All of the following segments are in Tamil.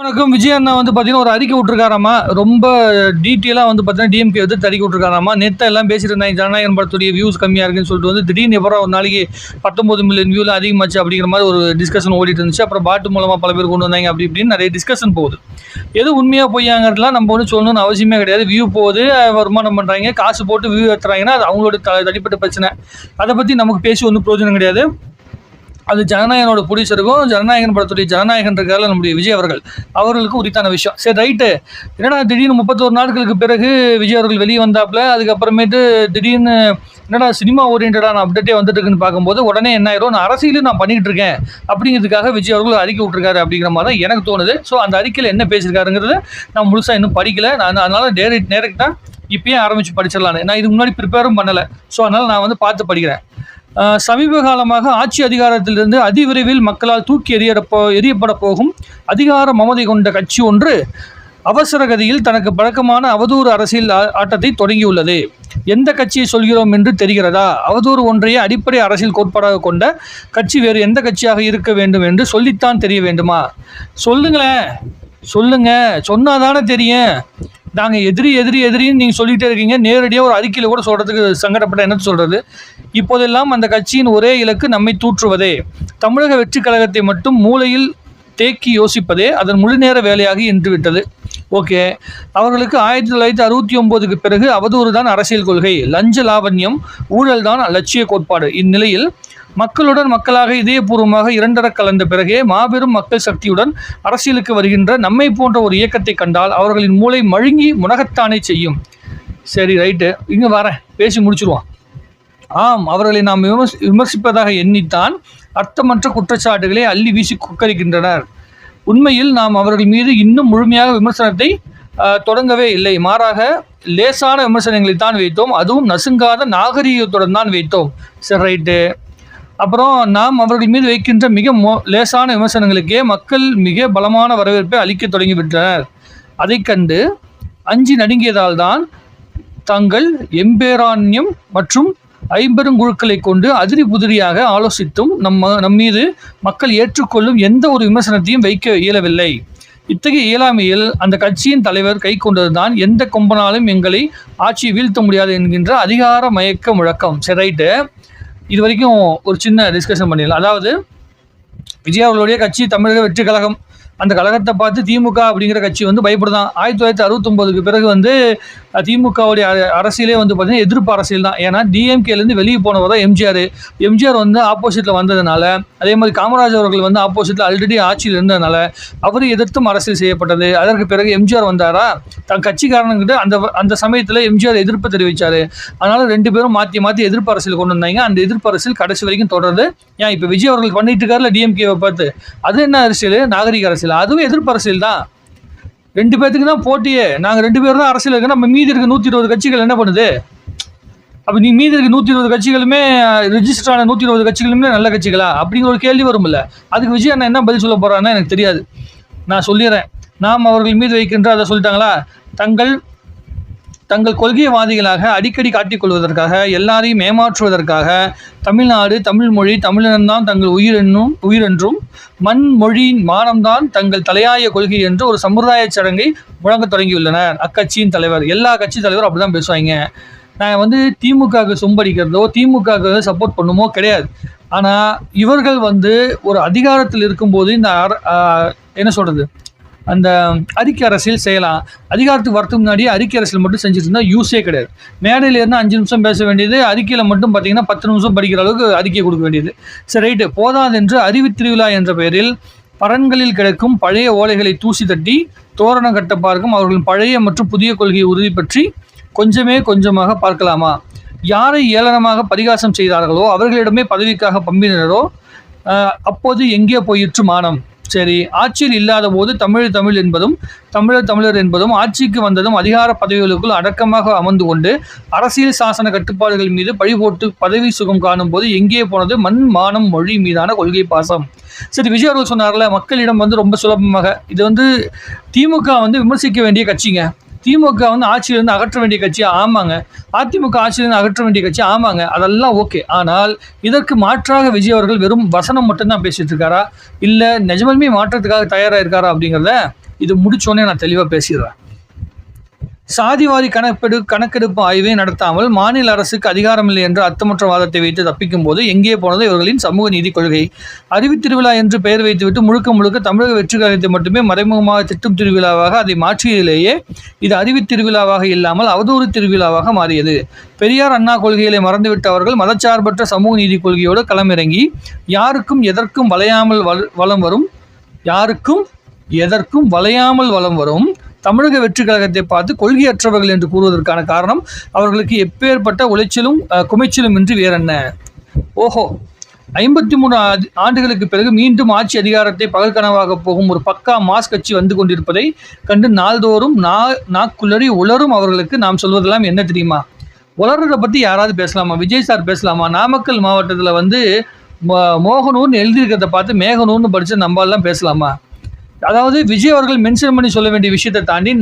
வணக்கம். விஜய் அண்ணா வந்து பார்த்தீங்கன்னா, ஒரு அறிக்கை விட்டுருக்காராமா. ரொம்ப டீட்டெயிலா வந்து பார்த்தீங்கன்னா, டிஎம்கே எதிர்த்து அறிக்கை விட்டுருக்காராமா. நேத்து எல்லாம் பேசிட்டு இருந்தாங்க. ஜனநாயகன் படத்துடைய வியூஸ் கம்மியா இருக்குன்னு சொல்லிட்டு வந்து திடீர்னு எப்பறம் ஒரு நாளைக்கு 19 மில்லியன் வியூல அதிகமாச்சு அப்படிங்கிற மாதிரி ஒரு டிஸ்கஷன் ஓடிட்டு இருந்துச்சு. அப்புறம் பாட்டு மூலமா பல பேர் கொண்டு வந்தாங்க அப்படி இப்படின்னு நிறைய டிஸ்கஷன் போகுது. எது உண்மையா பொய்யாங்கிறதுலாம் நம்ம ஒன்றும் சொல்லணும்னு அவசியமே கிடையாது. வியூ போகுது, வருமானம் பண்ணுறாங்க, காசு போட்டு வியூ ஏற்றுறாங்கன்னா அது அவங்களோட தனிப்பட்ட பிரச்சனை. அதை பற்றி நமக்கு பேசி ஒன்றும் பிரயோஜனம் கிடையாது. அது ஜனநாயகனோட ப்ரொடியூசருக்கும் ஜனநாயகன் படத்துடைய ஜனநாயகன் இருக்கால நம்முடைய விஜய் அவர்களுக்கும் உரித்தான விஷயம். சரி ரைட்டு, என்னடா திடீர்னு 31 நாட்களுக்கு பிறகு விஜய் அவர்கள் வெளியே வந்தாப்புல, அதுக்கப்புறமேட்டு திடீர்னு என்னடா சினிமா ஓரியன்டான அப்டேட்டே வந்துட்டு இருக்குன்னு பார்க்கும்போது உடனே என்ன ஆயிரும், நான் அரசியலும் நான் பண்ணிகிட்டு இருக்கேன் அப்படிங்கிறதுக்காக விஜய் அவர்கள் அறிக்கை விட்டுருக்காரு அப்படிங்கிற மாதிரி தான் எனக்கு தோணுது. ஸோ அந்த அறிக்கையில் என்ன பேசியிருக்காருங்கிறத நான் முழுசாக இன்னும் படிக்கலை. நான் அதனால் டேரெக்டாக இப்பயே ஆரம்பித்து படிச்சிடலான்னு. நான் இதுக்கு முன்னாடி ப்ரிப்பேரும் பண்ணலை. ஸோ அதனால் நான் வந்து பார்த்து படிக்கிறேன். சமீப காலமாக ஆட்சி அதிகாரத்திலிருந்து அதிவிரைவில் மக்களால் தூக்கி எறியப்பட போகும் அதிகார மமதை கொண்ட கட்சி ஒன்று அவசரகதியில் தனக்கு பழக்கமான அவதூறு அரசியல் ஆட்டத்தை தொடங்கியுள்ளது. எந்த கட்சியை சொல்கிறோம் என்று தெரிகிறதா? அவதூறு ஒன்றைய அடிப்படை அரசியல் கோட்பாடாக கொண்ட கட்சி வேறு எந்த கட்சியாக இருக்க வேண்டும் என்று சொல்லித்தான் தெரிய வேண்டுமா? சொல்லுங்க, சொன்னாதானே தெரியும். நாங்கள் எதிரின்னு நீங்கள் சொல்லிகிட்டே இருக்கீங்க. நேரடியாக ஒரு அறிக்கையில் கூட சொல்கிறதுக்கு சங்கடப்பட்ட என்ன சொல்கிறது? இப்போதெல்லாம் அந்த கட்சியின் ஒரே இலக்கு நம்மை தூற்றுவதே. தமிழக வெற்றி கழகத்தை மட்டும் மூளையில் தேக்கி யோசிப்பதே அதன் முழுநேர வேலையாக இன்றுவிட்டது. ஓகே, அவர்களுக்கு 1969க்கு பிறகு அவதூறு தான் அரசியல் கொள்கை, லஞ்ச லாவண்யம், ஊழல் தான் லட்சிய கோட்பாடு. இந்நிலையில் மக்களுடன் மக்களாக இதயபூர்வமாக இரண்டர கலந்த பிறகே மாபெரும் மக்கள் சக்தியுடன் அரசியலுக்கு வருகின்ற நம்மை போன்ற ஒரு இயக்கத்தை கண்டால் அவர்களின் மூளை மழுங்கி முனகத்தானே செய்யும். சரி ரைட்டு, இங்கே வரேன், பேசி முடிச்சுருவான். ஆம், அவர்களை நாம் விமர்சிப்பதாக எண்ணித்தான் அர்த்தமற்ற குற்றச்சாட்டுகளை அள்ளி வீசி கொக்கரிக்கின்றனர். உண்மையில் நாம் அவர்கள் மீது இன்னும் முழுமையாக விமர்சனத்தை தொடங்கவே இல்லை. மாறாக லேசான விமர்சனங்களை தான் வைத்தோம். அதுவும் நசுங்காத நாகரீகத்துடன் தான் வைத்தோம். சரி ரைட்டு. அப்புறம் நாம் அவர்கள் மீது வைக்கின்ற மிக லேசான விமர்சனங்களுக்கே மக்கள் மிக பலமான வரவேற்பை அளிக்க தொடங்கிவிட்டனர். அதை கண்டு அஞ்சி நடுங்கியதால் தான் தங்கள் எம்பேராண்யம் மற்றும் ஐம்பெருங்குழுக்களை கொண்டு அதிரி புதிரியாக ஆலோசித்தும் நம்மீது மக்கள் ஏற்றுக்கொள்ளும் எந்த ஒரு விமர்சனத்தையும் வைக்க இயலவில்லை. இத்தகைய இயலாமையில் அந்த கட்சியின் தலைவர் கை கொண்டதுதான் எந்த கொம்பனாலும் எங்களை ஆட்சியை வீழ்த்த முடியாது என்கின்ற அதிகார மயக்க முழக்கம். சரி ரைட்டு, இது வரைக்கும் ஒரு சின்ன டிஸ்கஷன் பண்ணிடலாம். அதாவது விஜய் அவர்களுடைய கட்சி தமிழக வெற்றி கழகம். அந்த கழகத்தை பார்த்து திமுக அப்படிங்கிற கட்சி வந்து பயப்படுதான். 1969க்கு பிறகு வந்து திமுகவுடைய அரசியலே வந்து பார்த்திங்கன்னா எதிர்ப்பு அரசியல் தான். ஏன்னா டிஎம்கேலேருந்து வெளியே போனவர் தான் எம்ஜிஆர் வந்து ஆப்போசிட்டில் வந்ததுனால, அதே மாதிரி காமராஜ் அவர்கள் வந்து ஆப்போசிட்டில் ஆல்ரெடி ஆட்சியில் இருந்ததுனால அவர் எதிர்த்தும் அரசியல் செய்யப்பட்டது. அதற்கு பிறகு எம்ஜிஆர் வந்தாரா, தன் கட்சிக்காரங்கிட்ட அந்த சமயத்தில் எம்ஜிஆர் எதிர்ப்பு தெரிவித்தார். அதனால் ரெண்டு பேரும் மாற்றி எதிர்ப்பு அரசியல் கொண்டு வந்தாங்க. அந்த எதிர்ப்பு அரசியல் கடைசி வரைக்கும் தொடருது. ஏன் இப்போ விஜய் அவர்கள் பண்ணிட்டு இருக்காருல டிஎம்கேவை பார்த்து, அது என்ன அரசியல்? நாகரிக அரசியல். அதுவும் எதிர்ப்பு அரசியல் தான். ரெண்டு பேர்த்துக்கு தான் போட்டியே. நாங்கள் ரெண்டு பேரும் தான் அரசியல் இருக்கு. நம்ம மீதி இருக்க 120 கட்சிகள் என்ன பண்ணுது? அப்போ நீ மீதி இருக்க 120 கட்சிகளுமே ரிஜிஸ்டரான 120 கட்சிகளுமே நல்ல கட்சிகளா அப்படிங்கிற ஒரு கேள்வி வரும்ல. அதுக்கு விஜய் அண்ணா என்ன பதில் சொல்ல போறான்னு எனக்கு தெரியாது. நான் சொல்லிடுறேன். நாம் அவர்கள் மீது வைக்கின்ற அதை சொல்லிட்டாங்களா, தங்கள் கொள்கைவாதிகளாக அடிக்கடி காட்டிக்கொள்வதற்காக, எல்லாரையும் ஏமாற்றுவதற்காக தமிழ்நாடு, தமிழ் மொழி, தமிழினம்தான் தங்கள் உயிரென்றும் மண் மொழியின் மானம்தான் தங்கள் தலையாய கொள்கை என்று ஒரு சம்பிரதாய சடங்கை முழங்க தொடங்கியுள்ளனர் அக்கட்சியின் தலைவர். எல்லா கட்சி தலைவரும் அப்படி தான் பேசுவாங்க. நான் வந்து திமுகவுக்கு சொம்படிக்கிறதோ திமுகவுக்கு சப்போர்ட் பண்ணுமோ கிடையாது. ஆனால் இவர்கள் வந்து ஒரு அதிகாரத்தில் இருக்கும்போது இந்த என்ன சொல்கிறது, அந்த அறிக்கை அரசியல் செய்யலாம். அதிகாரத்துக்கு வரத்துக்கு முன்னாடியே அறிக்கை அரசியல் மட்டும் செஞ்சுட்டு இருந்தால் யூஸே கிடையாது. மேடையில் இருந்தால் 5 நிமிஷம் பேச வேண்டியது, அறிக்கையில் மட்டும் பார்த்தீங்கன்னா 10 நிமிஷம் படிக்கிற அளவுக்கு அறிக்கை கொடுக்க வேண்டியது. சரி ரைட்டு, போதாதென்று அறிவு திருவிழா என்ற பெயரில் பரன்களில் கிடக்கும் பழைய ஓலைகளை தூசி தட்டி தோரணம் கட்ட பார்க்கும் அவர்களின் பழைய மற்றும் புதிய கொள்கையை உறுதி பற்றி கொஞ்சமாக பார்க்கலாமா? யாரை ஏளனமாக பரிகாசம் செய்தார்களோ அவர்களிடமே பதவிக்காக பம்பினரோ அப்போது எங்கே போயிற்று மானம்? சரி, ஆட்சியில் இல்லாத போது தமிழ் என்பதும் தமிழர் என்பதும் ஆட்சிக்கு வந்ததும் அதிகார பதவிகளுக்குள் அடக்கமாக அமர்ந்து கொண்டு அரசியல் சாசன கட்டுப்பாடுகள் மீது பழிபோட்டு பதவி சுகம் காணும் போது எங்கே போனது மண் மானம் மொழி மீதான கொள்கை பாசம்? சரி, விஜய் அவர்கள் சொன்னார்ல, மக்களிடம் வந்து ரொம்ப சுலபமாக இது வந்து திமுக வந்து விமர்சிக்க வேண்டிய கட்சிங்க. திமுக வந்து ஆட்சியிலிருந்து அகற்ற வேண்டிய கட்சி, ஆமாங்க. அதிமுக ஆட்சியிலிருந்து அகற்ற வேண்டிய கட்சி, ஆமாங்க. அதெல்லாம் ஓகே. ஆனால் இதற்கு மாற்றாக விஜய் அவர்கள் வெறும் வசனம் மட்டும்தான் பேசிட்டு இருக்காரா, இல்லை நிஜமாலுமே மாற்றத்துக்காக தயாராக இருக்காரா அப்படிங்கிறத இது முடிச்சோடனே நான் தெளிவாக பேசிடுறேன். சாதிவாரி கணக்கெடுப்பு ஆய்வை நடத்தாமல் மாநில அரசுக்கு அதிகாரமில்லை என்ற அர்த்தமற்ற வாதத்தை வைத்து தப்பிக்கும் போது எங்கே போனது இவர்களின் சமூக நீதி கொள்கை? அறிவுத்திருவிழா என்று பெயர் வைத்துவிட்டு முழுக்க தமிழக வெற்றி கழகத்தை மட்டுமே மறைமுகமாக திட்டும் திருவிழாவாக அதை மாற்றியதிலேயே இது அறிவுத்திருவிழாவாக இல்லாமல் அவதூறு திருவிழாவாக மாறியது. பெரியார் அண்ணா கொள்கைகளை மறந்துவிட்ட அவர்கள் மதச்சார்பற்ற சமூக நீதி கொள்கையோடு களமிறங்கி யாருக்கும் எதற்கும் வளையாமல் வலம் வரும் தமிழக வெற்றி கழகத்தை பார்த்து கொள்கையற்றவர்கள் என்று கூறுவதற்கான காரணம் அவர்களுக்கு எப்பேற்பட்ட உளைச்சலும் குமைச்சலும் இன்றி வேறென்ன? ஓஹோ, 53 ஆண்டுகளுக்கு பிறகு மீண்டும் ஆட்சி அதிகாரத்தை பகல்கனவாக போகும் ஒரு பக்கா மாஸ் கட்சி வந்து கொண்டிருப்பதை கண்டு நாள்தோறும் நாக்குள்ளறி உளரும் அவர்களுக்கு நாம் சொல்வதெல்லாம் என்ன தெரியுமா? உளறதை பற்றி யாராவது பேசலாமா? விஜய் சார் பேசலாமா? நாமக்கல் மாவட்டத்தில் வந்து மோகனூர்னு எழுதியிருக்கிறத பார்த்து மேகனூர்னு படித்து நம்மளாம் பேசலாமா? அதாவது விஜய் அவர்கள் மென்ஷன் பண்ணி சொல்ல வேண்டிய விஷயத்தை தாண்டி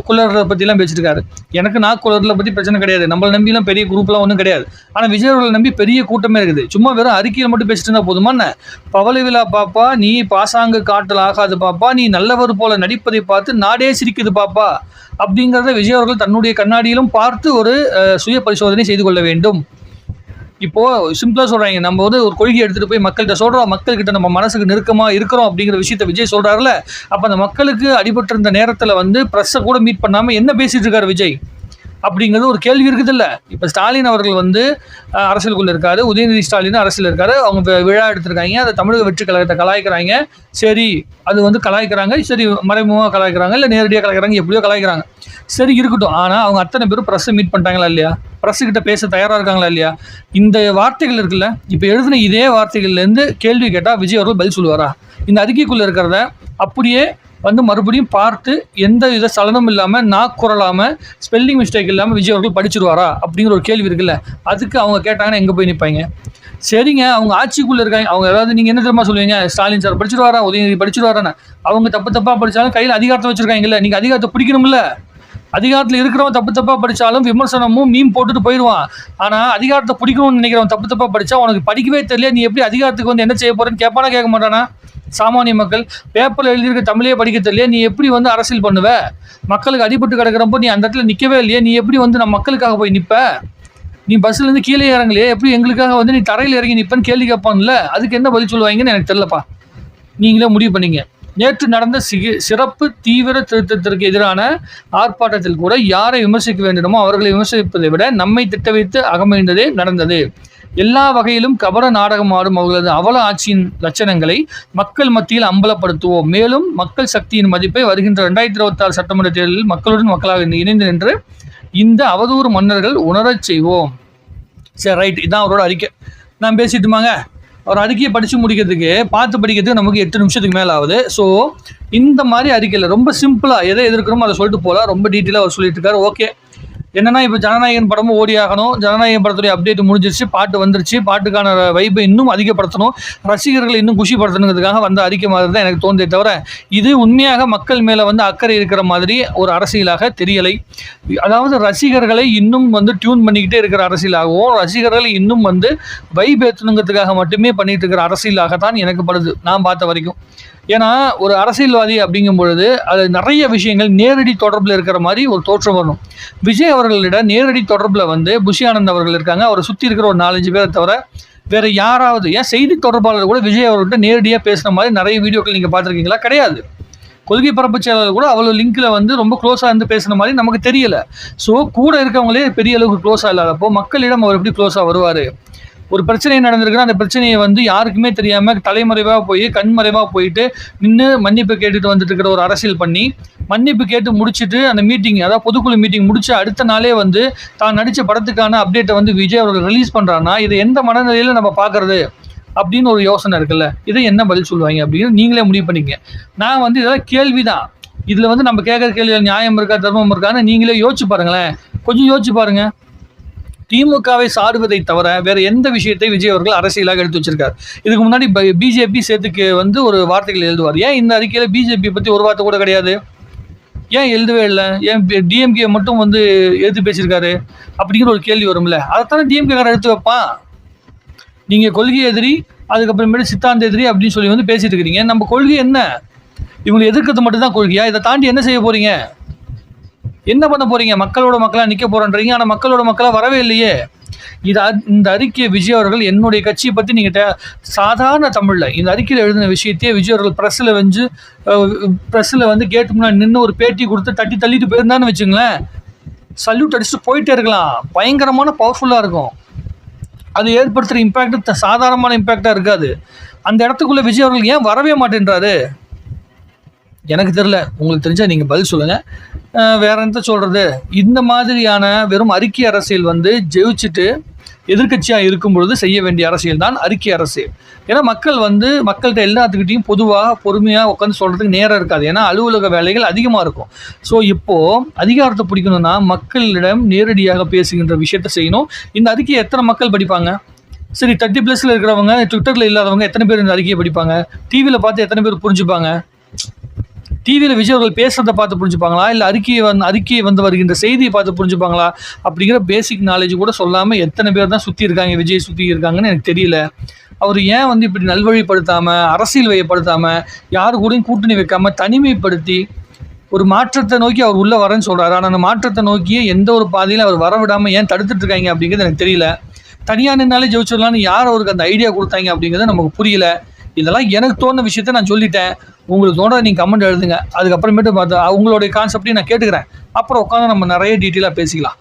குளறதை பற்றிலாம் பேசியிருக்காரு. எனக்கு குளறதை பற்றி பிரச்சனை கிடையாது. நம்மளை நம்பிலாம் பெரிய குரூப்லாம் ஒன்றும் கிடையாது. ஆனால் விஜய் அவர்களை நம்பி பெரிய கூட்டமே இருக்குது. சும்மா வெறும் அறிக்கையில் மட்டும் பேசிட்டு இருந்தால் போதுமா? பவள விழா பாப்பா, நீ பாசாங்கு காட்டல் ஆகாது பாப்பா, நீ நல்லவர் போல நடிப்பதை பார்த்து நாடே சிரிக்குது பாப்பா அப்படிங்கிறத விஜய் அவர்கள் தன்னுடைய கண்ணாடியிலும் பார்த்து ஒரு சுய பரிசோதனை செய்து கொள்ள வேண்டும். இப்போது சிம்பிளாக சொல்கிறாங்க, நம்ம வந்து ஒரு கொள்கை எடுத்துகிட்டு போய் மக்கள்கிட்ட சொல்கிறோம், மக்கள்கிட்ட நம்ம மனசுக்கு நெருக்கமாக இருக்கிறோம் அப்படிங்கிற விஷயத்தை விஜய் சொல்கிறாருல. அப்போ அந்த மக்களுக்கு அடிபட்டிருந்த நேரத்தில் வந்து ப்ரெஸ்ஸை கூட மீட் பண்ணாமல் என்ன பேசிகிட்டு இருக்காரு விஜய் அப்படிங்கிறது ஒரு கேள்வி இருக்குது இல்லை? இப்போ ஸ்டாலின் அவர்கள் வந்து அரசியலுக்குள்ளே இருக்காரு, உதயநிதி ஸ்டாலின் அரசியல் இருக்காரு. அவங்க விழா எடுத்திருக்காங்க, அதை தமிழக வெற்றி கழகத்தை கலாய்க்கிறாங்க. சரி, அது வந்து கலாய்க்கிறாங்க, சரி மறைமுகமாக கலாய்க்கிறாங்க, இல்லை நேரடியாக கலாய்க்கிறாங்க, எப்படியோ கலாய்க்கிறாங்க, சரி இருக்கட்டும். ஆனால் அவங்க அத்தனை பேரும் ப்ரெஸ்ஸை மீட் பண்ணிட்டாங்களா இல்லையா? ப்ரெஸ்ஸுக்கிட்ட பேச தயாராக இருக்காங்களா இல்லையா? இந்த வார்த்தைகள் இருக்குல்ல, இப்போ எழுதின இதே வார்த்தைகள்லேருந்து கேள்வி கேட்டால் விஜய் அவர்கள் பதில் சொல்லுவாரா? இந்த அறிக்கைக்குள்ளே இருக்கிறத அப்படியே வந்து மறுபடியும் பார்த்து எந்த வித சலனமும் இல்லாமல் நாக்குறலாமல் ஸ்பெல்லிங் மிஸ்டேக் இல்லாமல் விஜய் அவர்கள் படிச்சிருவாரா அப்படிங்கிற ஒரு கேள்வி இருக்குல்ல. அதுக்கு அவங்க கேட்டாங்கன்னா எங்கே போய் நிற்பாங்க? சரிங்க, அவங்க ஆட்சிக்குள்ளே இருக்காங்க. அவங்க ஏதாவது நீங்கள் என்ன தெரியுமா சொல்லுவீங்க? ஸ்டாலின் சார் படிச்சிருவாரா, உதயநிதி படிச்சிருவாரான்னு. அவங்க தப்பாக படித்தாலும் கையில் அதிகாரத்தை வச்சுருக்காங்கல்ல, நீங்கள் அதிகாரத்தை பிடிக்கணும்ல. அதிகாரத்தில் இருக்கிறவன் தப்பாக படித்தாலும் விமர்சனமும் மீம் போட்டுட்டு போயிடுவான். ஆனால் அதிகாரத்தை பிடிக்கணும்னு நினைக்கிறவன் தப்பாக படித்தா உனக்கு படிக்கவே தெரியல, நீ எப்படி அதிகாரத்துக்கு வந்து என்ன செய்ய போகிறேன்னு கேட்பானா கேட்க மாட்டானா? சாமானிய மக்கள் பேப்பரில் எழுதியிருக்க தமிழே படிக்க தெரியல, நீ எப்படி வந்து அரசியல் பண்ணுவ? மக்களுக்கு அடிபட்டு கிடக்கிறப்போ நீ அந்த இடத்துல நிற்கவே இல்லையே, நீ எப்படி வந்து நம்ம மக்களுக்காக போய் நிற்ப? நீ பஸ்லேருந்து கீழே இறங்கலையே, எப்படி எங்களுக்காக வந்து நீ தரையில் இறங்கி நிற்பன்னு கேள்வி கேட்பான்ல. அதுக்கு என்ன பதில் சொல்லுவாங்கன்னு எனக்கு தெரியலப்பா, நீங்களே முடிவு பண்ணிங்க. நேற்று நடந்த சிறப்பு தீவிர திருத்தத்திற்கு எதிரான ஆர்ப்பாட்டத்தில் கூட யாரை விமர்சிக்க வேண்டுமோ அவர்களை விமர்சிப்பதை விட நம்மை திட்ட வைத்து அகமகிழ்ந்ததே நடந்தது. எல்லா வகையிலும் கபட நாடகம் ஆடும் அவர்களது அவல ஆட்சியின் லட்சணங்களை மக்கள் மத்தியில் அம்பலப்படுத்துவோம். மேலும் மக்கள் சக்தியின் மதிப்பை வருகின்ற 2026 சட்டமன்ற தேர்தலில் மக்களுடன் மக்களாக இணைந்து நின்று இந்த அவதூறு மன்னர்கள் உணரச் செய்வோம். சரி, ரைட், இதான் அவரோட அறிக்கை. நான் பேசிட்டுமாங்க. அவர் அறிக்கையை படித்து முடிக்கிறதுக்கு படிக்கிறதுக்கு நமக்கு 8 நிமிஷத்துக்கு மேலே ஆகுது. ஸோ இந்த மாதிரி அறிக்கையில் ரொம்ப சிம்பிளாக எதை எதிர்க்கிறோமோ அதை சொல்லிட்டு போகலாம். ரொம்ப டீட்டெயிலாக அவர் சொல்லிட்டு இருக்காரு. ஓகே, என்னன்னா இப்போ ஜனநாயகன் படமும் ஓடி ஆகணும். ஜனநாயகன் படத்துடைய அப்டேட் முடிஞ்சிருச்சு, பாட்டு வந்துருச்சு. பாட்டுக்கான வைப்பை இன்னும் அதிகப்படுத்தணும், ரசிகர்களை இன்னும் குஷிப்படுத்தணுங்கிறதுக்காக வந்த அறிக்கை மாதிரி தான் எனக்கு தோன்றே தவிர இது உண்மையாக மக்கள் மேலே வந்து அக்கறை இருக்கிற மாதிரி ஒரு அரசியலாக தெரியலை. அதாவது ரசிகர்களை இன்னும் வந்து டியூன் பண்ணிக்கிட்டே இருக்கிற அரசியலாகவும் ரசிகர்களை இன்னும் வந்து வைப் ஏற்றணுங்கிறதுக்காக மட்டுமே பண்ணிட்டு இருக்கிற அரசியலாகத்தான் எனக்கு படுது, நான் பார்த்த வரைக்கும். ஏன்னா ஒரு அரசியல்வாதி அப்படிங்கும் பொழுது அது நிறைய விஷயங்கள் நேரடி தொடர்பில் இருக்கிற மாதிரி ஒரு தோற்றம் வரணும். விஜய் அவர்களிடம் நேரடி தொடர்பில் வந்து புஷி ஆனந்த் அவர்கள் இருக்காங்க. அவரை சுற்றி இருக்கிற ஒரு 4-5 பேரை தவிர வேறு யாராவது, ஏன் செய்தி தொடர்பாளர் கூட விஜய் அவர்கிட்ட நேரடியாக பேசுன மாதிரி நிறைய வீடியோக்கள் நீங்கள் பார்த்துருக்கீங்களா? கிடையாது. கொள்கை பரப்பு செயலாளர் கூட அவ்வளோ லிங்கில் வந்து ரொம்ப க்ளோஸாக இருந்து பேசுன மாதிரி நமக்கு தெரியலை. ஸோ கூட இருக்கவங்களே பெரிய அளவுக்கு க்ளோஸாக இல்லாதப்போ மக்களிடம் அவர் எப்படி க்ளோஸாக வருவார்? ஒரு பிரச்சனை நடந்திருக்குன்னா அந்த பிரச்சனையை வந்து யாருக்குமே தெரியாமல் தலைமறைவாக போய் கண்மறைவாக போயிட்டு நின்று மன்னிப்பு கேட்டுட்டு வந்துட்டு இருக்கிற ஒரு அரசியல் பண்ணி மன்னிப்பு கேட்டு முடிச்சுட்டு அந்த மீட்டிங், அதாவது பொதுக்குழு மீட்டிங் முடிச்சு அடுத்த நாளே வந்து தான் நடித்த படத்துக்கான அப்டேட்டை வந்து விஜய் அவர்கள் ரிலீஸ் பண்ணுறாங்கன்னா இது எந்த மனநிலையில் நம்ம பார்க்குறது அப்படின்னு ஒரு யோசனை இருக்குல்ல. இதை என்ன பதில் சொல்லுவாங்க அப்படின்னு நீங்களே முடிவு பண்ணிக்க. நான் வந்து இதெல்லாம் கேள்வி தான். இதில் வந்து நம்ம கேட்குற கேள்வியில் நியாயம் இருக்கா தர்மம் இருக்கான்னு நீங்களே யோசிச்சு பாருங்களேன். கொஞ்சம் யோசிச்சு பாருங்கள். திமுகவை சாடுவதை தவிர வேறு எந்த விஷயத்தை விஜய் அவர்கள் அரசியலாக எடுத்து வச்சிருக்காரு? இதுக்கு முன்னாடி பிஜேபி சேர்த்துக்கு வந்து ஒரு வார்த்தைகள் எழுதுவார். ஏன் இந்த அறிக்கையில் பிஜேபி பற்றி ஒரு வார்த்தை கூட கிடையாது? ஏன் எழுதவே இல்லை? ஏன் டிஎம்கே மட்டும் வந்து எடுத்து பேசியிருக்காரு அப்படிங்கிற ஒரு கேள்வி வரும்ல. அதைத்தானே டிஎம்கேக்காரர் எடுத்து வைப்பான். நீங்கள் கொள்கை எதிரி, அதுக்கப்புறமேட்டு சித்தாந்த எதிரி அப்படின்னு சொல்லி வந்து பேசிட்டு இருக்கிறீங்க. நம்ம கொள்கை என்ன? இவங்களை எதிர்க்கிறது மட்டும்தான் கொள்கையா? இதை தாண்டி என்ன செய்ய போறீங்க? என்ன பண்ண போறீங்க? மக்களோட மக்களா நிக்க போறேன்றீங்க, ஆனா மக்களோட மக்களா வரவே இல்லையே. இந்த அறிக்கையை விஜய் அவர்கள் என்னுடைய கட்சியை பத்தி நீங்க சாதாரண தமிழ்ல இந்த அறிக்கையில் எழுதின விஷயத்தையே விஜய் அவர்கள் பிரஸ்ல வந்து கேட்டு முன்னாடி நின்று ஒரு பேட்டி கொடுத்து தட்டி தள்ளிட்டு போயிருந்தான்னு வச்சுங்களேன், சல்யூட் அடிச்சுட்டு போயிட்டே இருக்கலாம். பயங்கரமான பவர்ஃபுல்லா இருக்கும். அது ஏற்படுத்துகிற இம்பேக்ட் சாதாரணமான இம்பேக்டாக இருக்காது. அந்த இடத்துக்குள்ளே விஜய் அவர்கள் ஏன் வரவே மாட்டேன்றாரு? எனக்கு தெரியல. உங்களுக்கு தெரிஞ்சால் நீங்கள் பதில் சொல்லுங்கள். வேற என்ன சொல்கிறது? இந்த மாதிரியான வெறும் அறிக்கை அரசியல் வந்து ஜெயிச்சுட்டு எதிர்கட்சியாக இருக்கும் பொழுது செய்ய வேண்டிய அரசியல் தான் அறிக்கை அரசியல். ஏன்னா மக்கள்கிட்ட எல்லாத்துக்கிட்டையும் பொதுவாக பொறுமையாக உட்காந்து சொல்கிறதுக்கு நேரம் இருக்காது. ஏன்னா அலுவலக வேலைகள் அதிகமாக இருக்கும். ஸோ இப்போது அதிகாரத்தை பிடிக்கணும்னா மக்களிடம் நேரடியாக பேசுகின்ற விஷயத்த செய்யணும். இந்த அறிக்கையை எத்தனை மக்கள் படிப்பாங்க? சரி, 30+ இருக்கிறவங்க, ட்விட்டரில் இல்லாதவங்க எத்தனை பேர் இந்த அறிக்கையை படிப்பாங்க? டிவியில் பார்த்து எத்தனை பேர் புரிஞ்சுப்பாங்க? டிவியில் விஜய் அவர்கள் பேசுகிறத பார்த்து புரிஞ்சுப்பாங்களா, இல்லை அறிக்கையை வந்து வருகின்ற செய்தியை பார்த்து புரிஞ்சுப்பாங்களா? அப்படிங்கிற பேசிக் நாலேஜ் கூட சொல்லாமல் எத்தனை பேர் தான் சுற்றி இருக்காங்க, விஜய் சுற்றி இருக்காங்கன்னு எனக்கு தெரியல. அவர் ஏன் வந்து இப்படி நல்வழிப்படுத்தாமல், அரசியல் வயப்படுத்தாமல், யாரு கூடயும் கூட்டணி வைக்காமல், தனிமைப்படுத்தி ஒரு மாற்றத்தை நோக்கி அவர் உள்ளே வரேன்னு சொல்கிறாரு. ஆனால் அந்த மாற்றத்தை நோக்கியே எந்த ஒரு பாதையிலும் அவர் வர விடாமல் ஏன் தடுத்துட்டு இருக்காங்க அப்படிங்கிறது எனக்கு தெரியல. தனியாக நின்னாலே ஜெயிச்சிடலான்னு யார் அவருக்கு அந்த ஐடியா கொடுத்தாங்க அப்படிங்கிறது நமக்கு புரியல. இதெல்லாம் எனக்கு தோணுன விஷயத்த நான் சொல்லிட்டேன். உங்களுக்கு தோணுறத நீங்கள் கமெண்ட் எழுதுங்க. அதுக்கப்புறமேட்டு பார்த்து உங்களுடைய கான்செப்டையும் நான் கேட்டுக்கிறேன். அப்புறம் உட்காந்து நம்ம நிறைய டீட்டெயிலாக பேசிக்கலாம்.